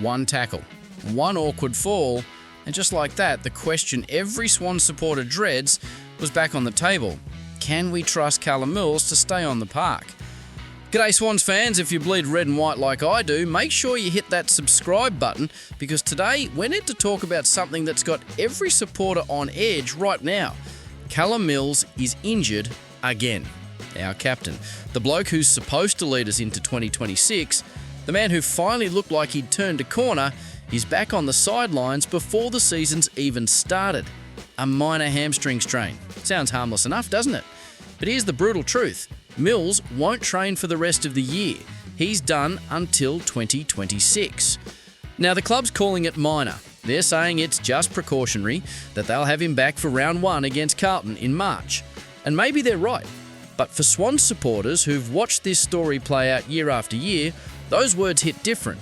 one tackle, one awkward fall, and just like that, the question every Swans supporter dreads was back on the table. Can we trust Callum Mills to stay on the park? G'day Swans fans, if you bleed red and white like I do, make sure you hit that subscribe button because today we're need to talk about something that's got every supporter on edge right now. Callum Mills is injured again. Our captain, the bloke who's supposed to lead us into 2026, the man who finally looked like he'd turned a corner, is back on the sidelines before the season's even started. A minor hamstring strain. Sounds harmless enough, doesn't it? But here's the brutal truth. Mills won't train for the rest of the year. He's done until 2026. Now, the club's calling it minor. They're saying it's just precautionary, that they'll have him back for round 1 against Carlton in March. And maybe they're right. But for Swans supporters who've watched this story play out year after year, those words hit different.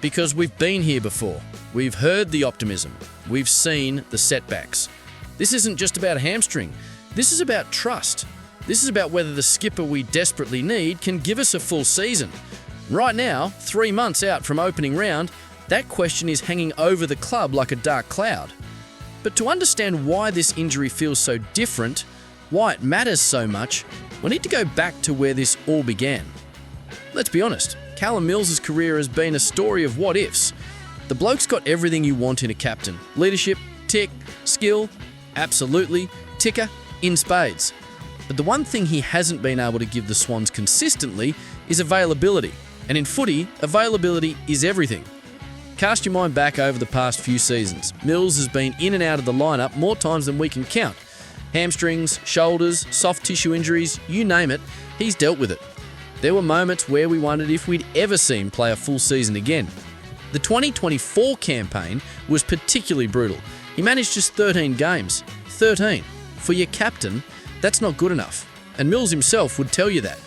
Because we've been here before. We've heard the optimism. We've seen the setbacks. This isn't just about a hamstring. This is about trust. This is about whether the skipper we desperately need can give us a full season. Right now, 3 months out from opening round, that question is hanging over the club like a dark cloud. But to understand why this injury feels so different, why it matters so much, we need to go back to where this all began. Let's be honest, Callum Mills' career has been a story of what-ifs. The bloke's got everything you want in a captain. Leadership, tick. Skill, absolutely. Ticker, in spades. But the one thing he hasn't been able to give the Swans consistently is availability. And in footy, availability is everything. Cast your mind back over the past few seasons. Mills has been in and out of the lineup more times than we can count. Hamstrings, shoulders, soft tissue injuries, you name it, he's dealt with it. There were moments where we wondered if we'd ever see him play a full season again. The 2024 campaign was particularly brutal. He managed just 13 games. 13. For your captain, that's not good enough. And Mills himself would tell you that.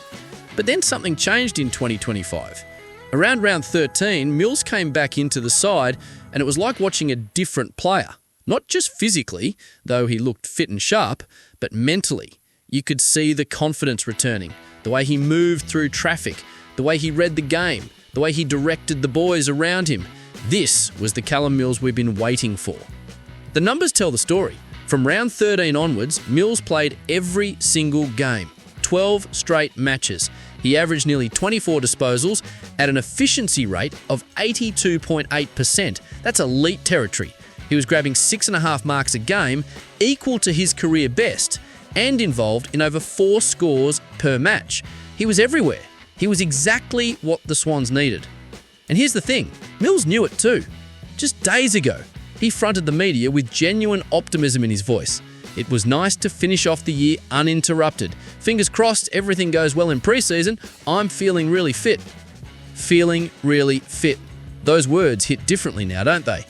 But then something changed in 2025. Around round 13, Mills came back into the side and it was like watching a different player. Not just physically, though he looked fit and sharp, but mentally. You could see the confidence returning, the way he moved through traffic, the way he read the game, the way he directed the boys around him. This was the Callum Mills we've been waiting for. The numbers tell the story. From round 13 onwards, Mills played every single game. 12 straight matches. He averaged nearly 24 disposals at an efficiency rate of 82.8%. That's elite territory. He was grabbing 6.5 marks a game, equal to his career best, and involved in over 4 scores per match. He was everywhere. He was exactly what the Swans needed. And here's the thing, Mills knew it too. Just days ago, he fronted the media with genuine optimism in his voice. It was nice to finish off the year uninterrupted. Fingers crossed everything goes well in pre-season. I'm feeling really fit. Feeling really fit. Those words hit differently now, don't they?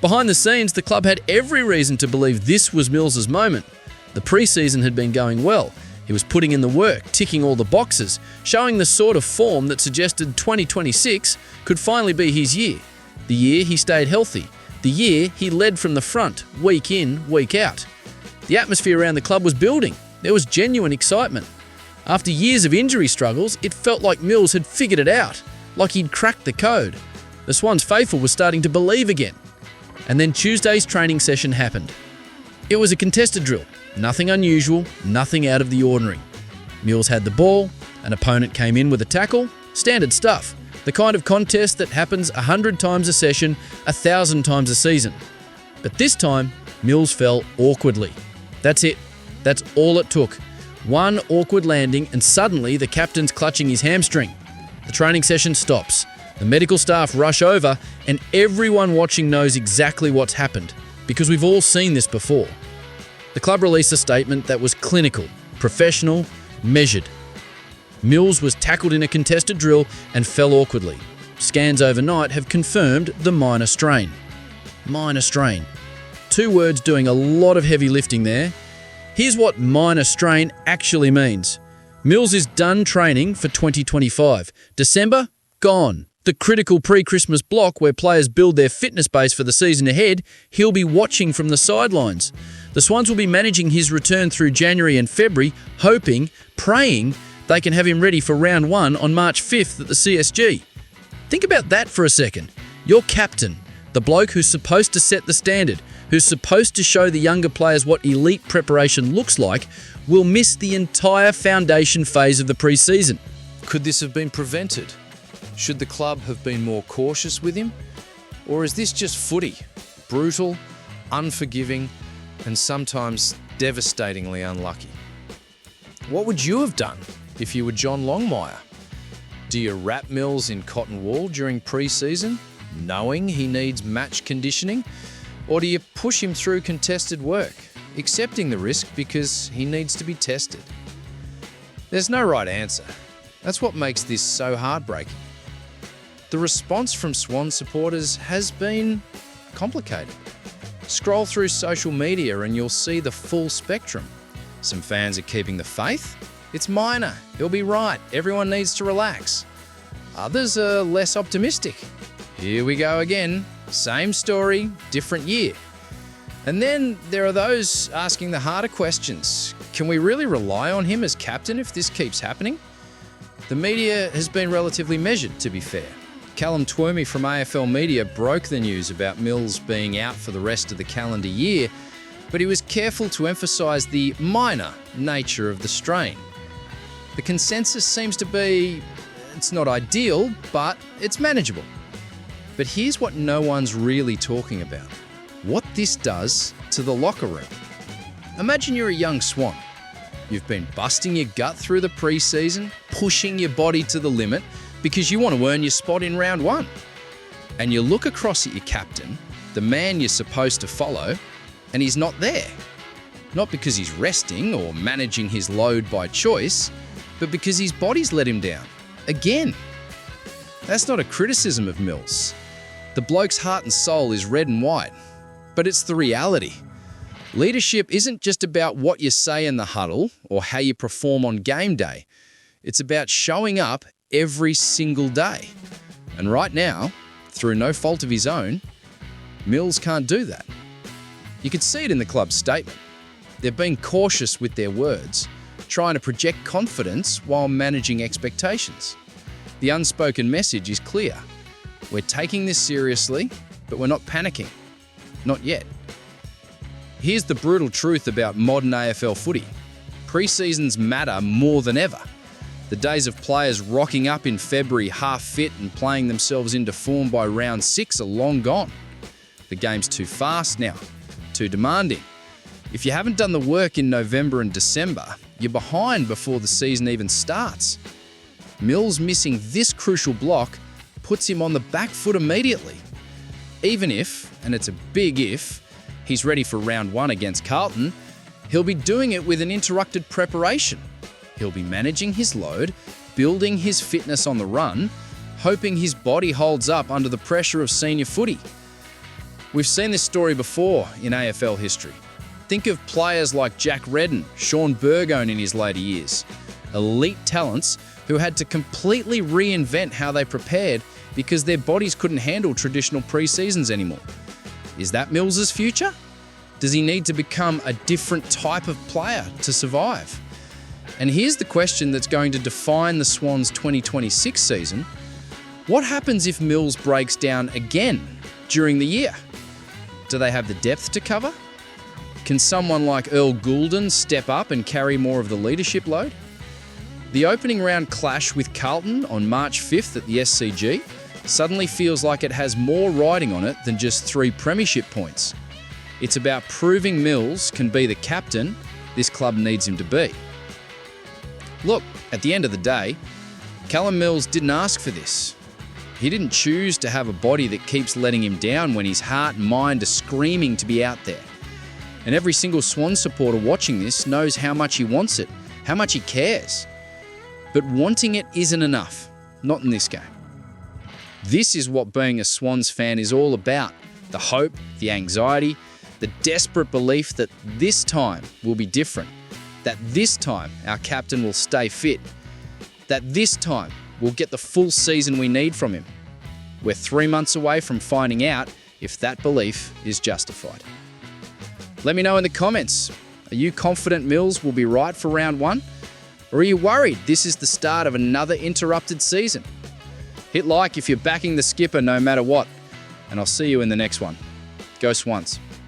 Behind the scenes, the club had every reason to believe this was Mills' moment. The pre-season had been going well. He was putting in the work, ticking all the boxes, showing the sort of form that suggested 2026 could finally be his year. The year he stayed healthy. The year he led from the front, week in, week out. The atmosphere around the club was building. There was genuine excitement. After years of injury struggles, it felt like Mills had figured it out, like he'd cracked the code. The Swans faithful was starting to believe again. And then Tuesday's training session happened. It was a contested drill. Nothing unusual, nothing out of the ordinary. Mills had the ball, an opponent came in with a tackle, standard stuff. The kind of contest that happens 100 times a session, 1,000 times a season. But this time, Mills fell awkwardly. That's it. That's all it took. One awkward landing and suddenly the captain's clutching his hamstring. The training session stops. The medical staff rush over and everyone watching knows exactly what's happened because we've all seen this before. The club released a statement that was clinical, professional, measured. Mills was tackled in a contested drill and fell awkwardly. Scans overnight have confirmed the minor strain. Minor strain. 2 words doing a lot of heavy lifting there. Here's what minor strain actually means. Mills is done training for 2025. December, gone. The critical pre-Christmas block where players build their fitness base for the season ahead, he'll be watching from the sidelines. The Swans will be managing his return through January and February, hoping, praying they can have him ready for round 1 on March 5th at the CSG. Think about that for a second. Your captain, the bloke who's supposed to set the standard, who's supposed to show the younger players what elite preparation looks like, will miss the entire foundation phase of the pre-season. Could this have been prevented? Should the club have been more cautious with him? Or is this just footy? Brutal, unforgiving, and sometimes devastatingly unlucky. What would you have done if you were John Longmire? Do you wrap Mills in cotton wool during pre-season, knowing he needs match conditioning? Or do you push him through contested work, accepting the risk because he needs to be tested? There's no right answer. That's what makes this so heartbreaking. The response from Swans supporters has been complicated. Scroll through social media and you'll see the full spectrum. Some fans are keeping the faith. It's minor, he'll be right, everyone needs to relax. Others are less optimistic. Here we go again, same story, different year. And then there are those asking the harder questions. Can we really rely on him as captain if this keeps happening? The media has been relatively measured, to be fair. Callum Twomey from AFL Media broke the news about Mills being out for the rest of the calendar year, but he was careful to emphasise the minor nature of the strain. The consensus seems to be, it's not ideal, but it's manageable. But here's what no one's really talking about. What this does to the locker room. Imagine you're a young Swan. You've been busting your gut through the pre-season, pushing your body to the limit because you want to earn your spot in round one. And you look across at your captain, the man you're supposed to follow, and he's not there. Not because he's resting or managing his load by choice, but because his body's let him down. Again. That's not a criticism of Mills. The bloke's heart and soul is red and white, but it's the reality. Leadership isn't just about what you say in the huddle or how you perform on game day. It's about showing up every single day. And right now, through no fault of his own, Mills can't do that. You could see it in the club's statement. They've been cautious with their words, trying to project confidence while managing expectations. The unspoken message is clear. We're taking this seriously, but we're not panicking. Not yet. Here's the brutal truth about modern AFL footy. Pre-seasons matter more than ever. The days of players rocking up in February half fit and playing themselves into form by round 6 are long gone. The game's too fast now, too demanding. If you haven't done the work in November and December, you're behind before the season even starts. Mills missing this crucial block puts him on the back foot immediately. Even if, and it's a big if, he's ready for round 1 against Carlton, he'll be doing it with an interrupted preparation. He'll be managing his load, building his fitness on the run, hoping his body holds up under the pressure of senior footy. We've seen this story before in AFL history. Think of players like Jack Redden, Sean Burgone in his later years. Elite talents who had to completely reinvent how they prepared because their bodies couldn't handle traditional pre-seasons anymore. Is that Mills's future? Does he need to become a different type of player to survive? And here's the question that's going to define the Swans' 2026 season. What happens if Mills breaks down again during the year? Do they have the depth to cover? Can someone like Earl Goulden step up and carry more of the leadership load? The opening round clash with Carlton on March 5th at the SCG suddenly feels like it has more riding on it than just 3 premiership points. It's about proving Mills can be the captain this club needs him to be. Look, at the end of the day, Callum Mills didn't ask for this. He didn't choose to have a body that keeps letting him down when his heart and mind are screaming to be out there. And every single Swans supporter watching this knows how much he wants it, how much he cares. But wanting it isn't enough, not in this game. This is what being a Swans fan is all about. The hope, the anxiety, the desperate belief that this time will be different, that this time our captain will stay fit, that this time we'll get the full season we need from him. We're 3 months away from finding out if that belief is justified. Let me know in the comments. Are you confident Mills will be right for round 1? Or are you worried this is the start of another interrupted season? Hit like if you're backing the skipper no matter what. and I'll see you in the next one. Go Swans.